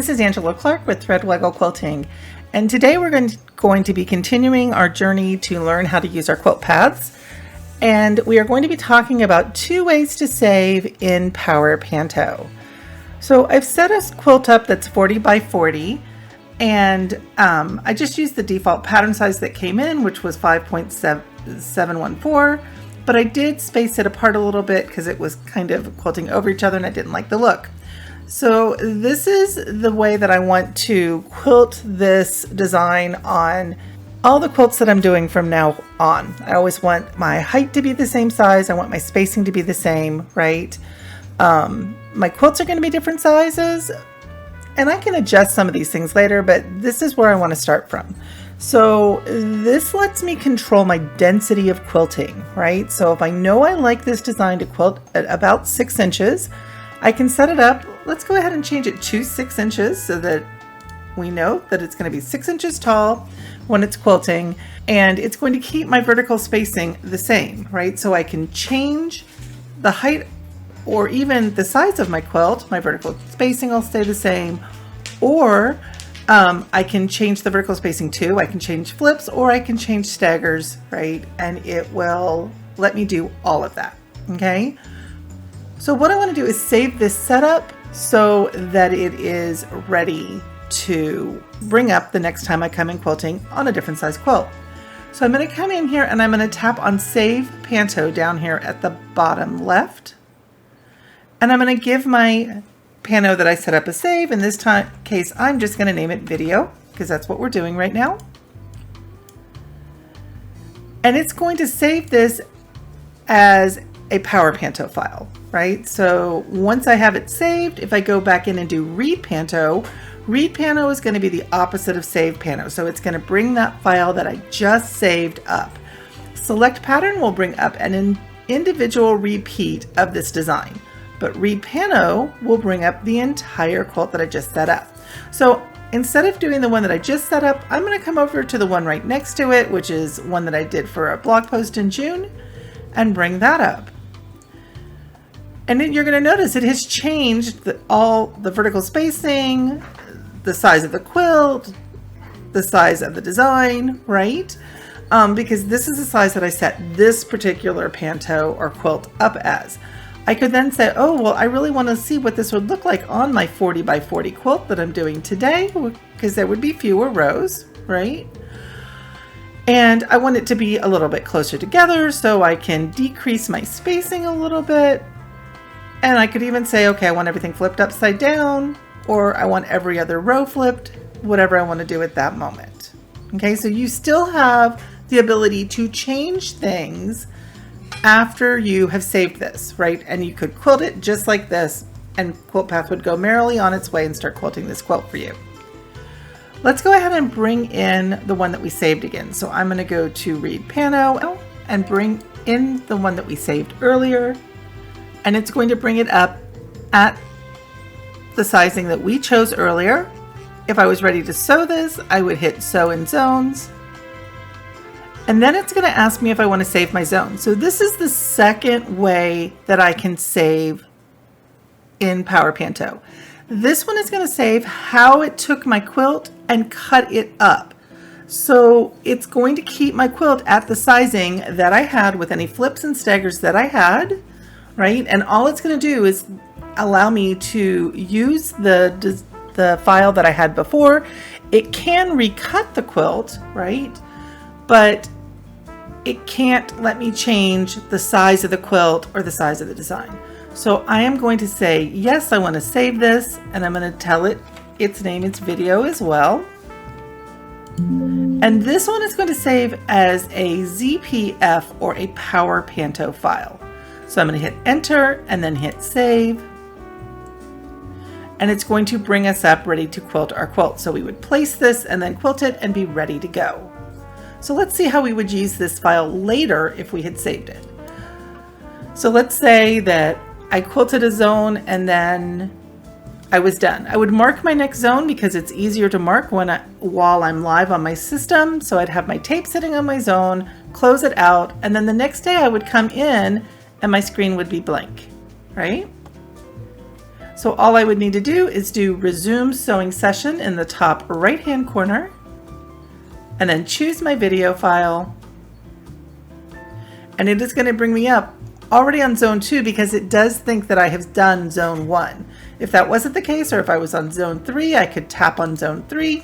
this is Angela Clark with Threadwaggle Quilting, and today we're going to be continuing our journey to learn how to use our quilt paths, and we are going to be talking about 2 ways to save in Power Panto. So I've set a quilt up that's 40 by 40, and I just used the default pattern size that came in, which was 5.714, but I did space it apart a little bit because it was kind of quilting over each other and I didn't like the look. So this is the way that I want to quilt this design on all the quilts that I'm doing from now on. I always want my height to be the same size. I want my spacing to be the same, right? My quilts are going to be different sizes, and I can adjust some of these things later, but this is where I want to start from. So this lets me control my density of quilting, right? So if I know I like this design to quilt at about 6 inches, I can set it up. Let's go ahead and change it to 6 inches so that we know that it's going to be 6 inches tall when it's quilting, and it's going to keep my vertical spacing the same, right? So I can change the height or even the size of my quilt. My vertical spacing will stay the same, or I can change the vertical spacing too. I can change flips or I can change staggers, right? And it will let me do all of that, okay? So what I want to do is save this setup so that it is ready to bring up the next time I come in quilting on a different size quilt. So I'm going to come in here and I'm going to tap on Save Panto down here at the bottom left. And I'm going to give my panto that I set up a save. In this case, I'm just going to name it Video because that's what we're doing right now. And it's going to save this as a Power Panto file, right? So once I have it saved, if I go back in and do Read Panto is going to be the opposite of Save Panto. So it's going to bring that file that I just saved up. Select Pattern will bring up an individual repeat of this design, but Read Panto will bring up the entire quilt that I just set up. So instead of doing the one that I just set up, I'm going to come over to the one right next to it, which is one that I did for a blog post in June, and bring that up. And then you're going to notice it has changed all the vertical spacing, the size of the quilt, the size of the design, right? Because this is the size that I set this particular panto or quilt up as. I could then say, oh, well, I really want to see what this would look like on my 40 by 40 quilt that I'm doing today, because there would be fewer rows, right? And I want it to be a little bit closer together, so I can decrease my spacing a little bit. And I could even say, okay, I want everything flipped upside down, or I want every other row flipped, whatever I want to do at that moment. Okay, so you still have the ability to change things after you have saved this, right? And you could quilt it just like this, and Quilt Path would go merrily on its way and start quilting this quilt for you. Let's go ahead and bring in the one that we saved again. So I'm going to go to Read Panto and bring in the one that we saved earlier. And it's going to bring it up at the sizing that we chose earlier. If I was ready to sew this, I would hit Sew in Zones. And then it's going to ask me if I want to save my zone. So this is the second way that I can save in Power Panto. This one is going to save how it took my quilt and cut it up. So it's going to keep my quilt at the sizing that I had with any flips and staggers that I had. Right? And all it's going to do is allow me to use the file that I had before. It can recut the quilt, right? But it can't let me change the size of the quilt or the size of the design. So I am going to say, yes, I want to save this, and I'm going to tell it its name, its Video as well. And this one is going to save as a ZPF or a Power Panto file. So I'm going to hit Enter and then hit Save. And it's going to bring us up ready to quilt our quilt. So we would place this and then quilt it and be ready to go. So let's see how we would use this file later if we had saved it. So let's say that I quilted a zone and then I was done. I would mark my next zone because it's easier to mark while I'm live on my system. So I'd have my tape sitting on my zone, close it out, and then the next day I would come in and my screen would be blank, right? So all I would need to do is do resume sewing session in the top right hand corner, and then choose my video file. And it is going to bring me up already on zone 2 because it does think that I have done zone 1. If that wasn't the case, or if I was on zone 3, I could tap on zone 3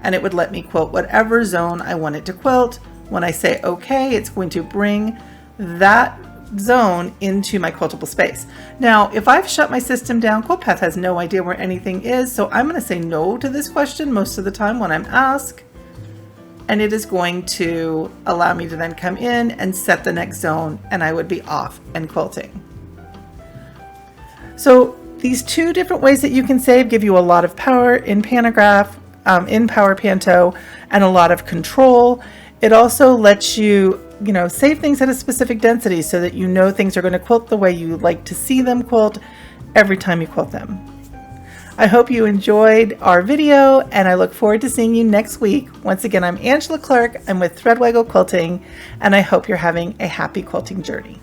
and it would let me quilt whatever zone I wanted to quilt. When I say OK, it's going to bring that zone into my quiltable space. Now, if I've shut my system down, Quilt Path has no idea where anything is, so I'm going to say no to this question most of the time when I'm asked, and it is going to allow me to then come in and set the next zone, and I would be off and quilting. So these 2 different ways that you can save give you a lot of power in Pantograph, in Power Panto, and a lot of control. It also lets you save things at a specific density so that you know things are going to quilt the way you like to see them quilt every time you quilt them. I hope you enjoyed our video, and I look forward to seeing you next week. Once again, I'm Angela Clark. I'm with Threadwaggle Quilting, and I hope you're having a happy quilting journey.